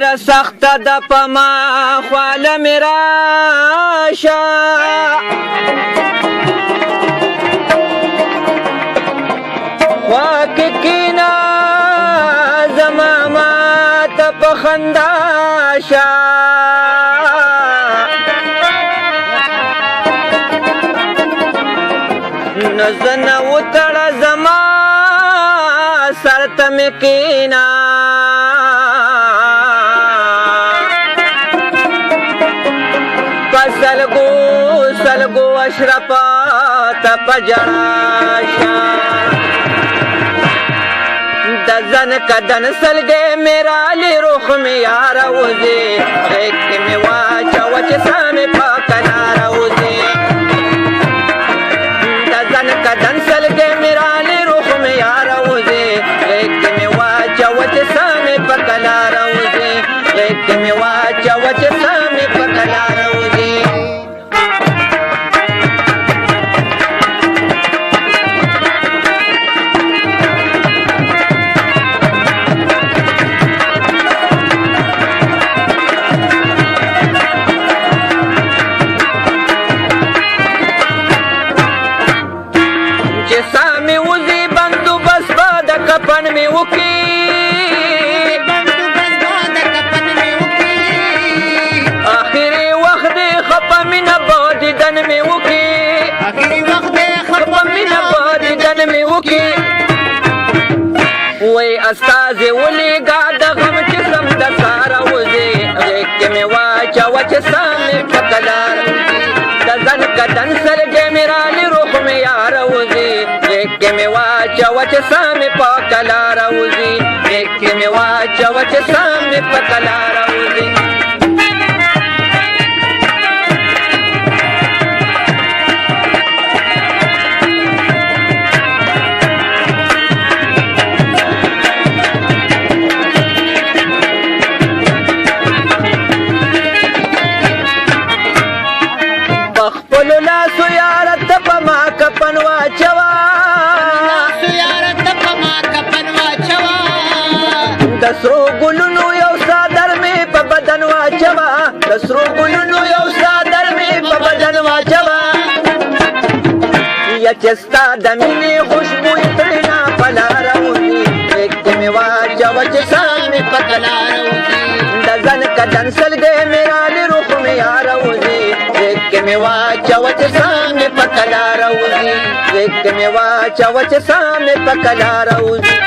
ډېره سخته ده په ما خواله مې راشه خوا کې کښېنه زما ماته په خندا شه نزنه وتړه زما سر ته مې کښېنه په سلګو اشرفه ته په ژړا شه د زن کدن سلګې مې رالې روح مې یاره وځې غېږ کې مې واچوه چې ساه مې په کناره وځې د زن کدن سلګې مې رالې روح مې یاره وځې غېږ کې مې واچوه چې ساه مې په کناره وځې غېږ کې مې واچوه چې ساه مې په کناره وځې کپن می وکی آخری وقت خپا می نبادی دن می وکی خپا می نبادی دن می وکی وی استازی ولی گاد غم چسم د سارا وزی غیق کے می واچا وچ سامی پکلار د زن کدن سرگے میرالی روح می یار وزی غیق کے می واچا وچ سامی پکلار وزی غیق کے می واچا وچ سامی پکلار وزی دسرو گلونو یو سادر می په بدن واچوا دسرو گلونو یو سادر می په بدن واچوا یا چستا د مینې خوشبو ترنا پلاره وځي غېږ کې مې واچوه چې ساه مې په کناره وځي د زن کدن سلګۍ مې رالې روح مې یاره وځي غېږ کې مې واچوه چې ساه مې په کناره وځي غېږ کې مې واچوه چې ساه مې په کناره وځي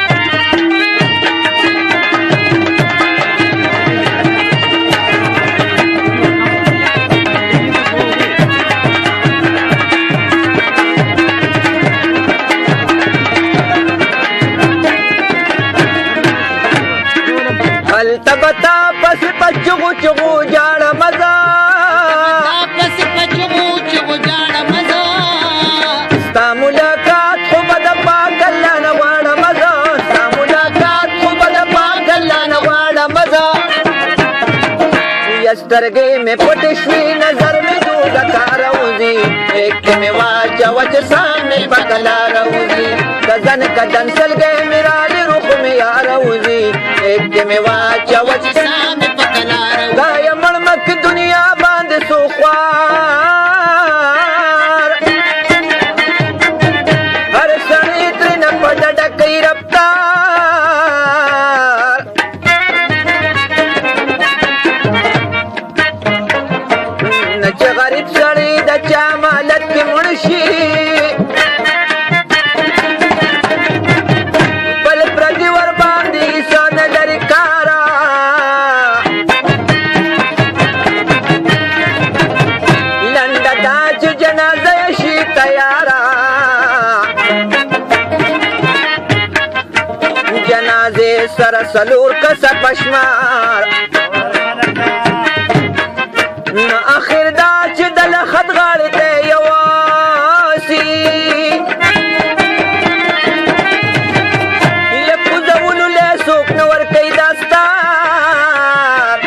التبتا پس پچغو چغو جاڑ مزا پس پچغو چغو جاڑ مزا ستا ملاقات خوب د پاک اللہ نواڑ مزا ستا ملاقات خوب د پاک اللہ نواڑ مزا یسترگی میں پٹشوی نظر میں دوگا کاروزی ایک میں واچا وچ سامنے پکلا روزی کزن کدن سلگے میرا لی روح میں یاروزی ایک میں واچا وچ سامنے پکلا روزی گایا مڑمک دنیا باند سوخوار ہر سڑی ترین پڑ ڈکئی رفتار نچ غریب سڑی دا چا مالت کی منشی بل پردی ور باندی سان لری کارا لنڈ داچ جنازہ شی تیارا جنازے سر سلور کس پشمار آخر دا چې دل خط غاړې ته یواسي له کوزولو له څوک نه ورکوي داستار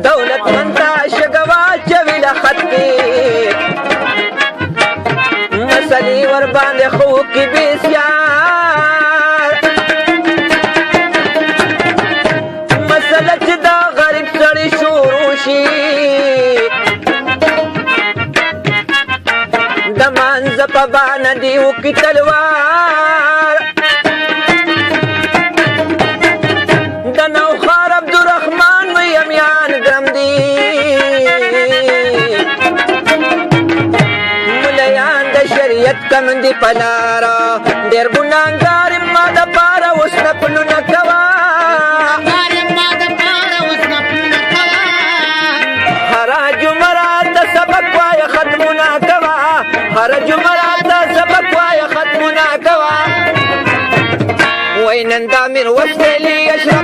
دولتمند ته شګه واچوي له خط کې مسلې ورباندې خو کې بېسیار سبا ندیو کی تلوار دنو خار عبدالرحمن و یمیان گرم دی ملیان دا شریعت کم دی پلارا دیر گناہگار ما دا پارا اس نپلو نکوا ہرا جمرات سبق وایا ختم نکوا ہر جمرات سبق وایا ختم نکوا وین اندامر وسلی اشرف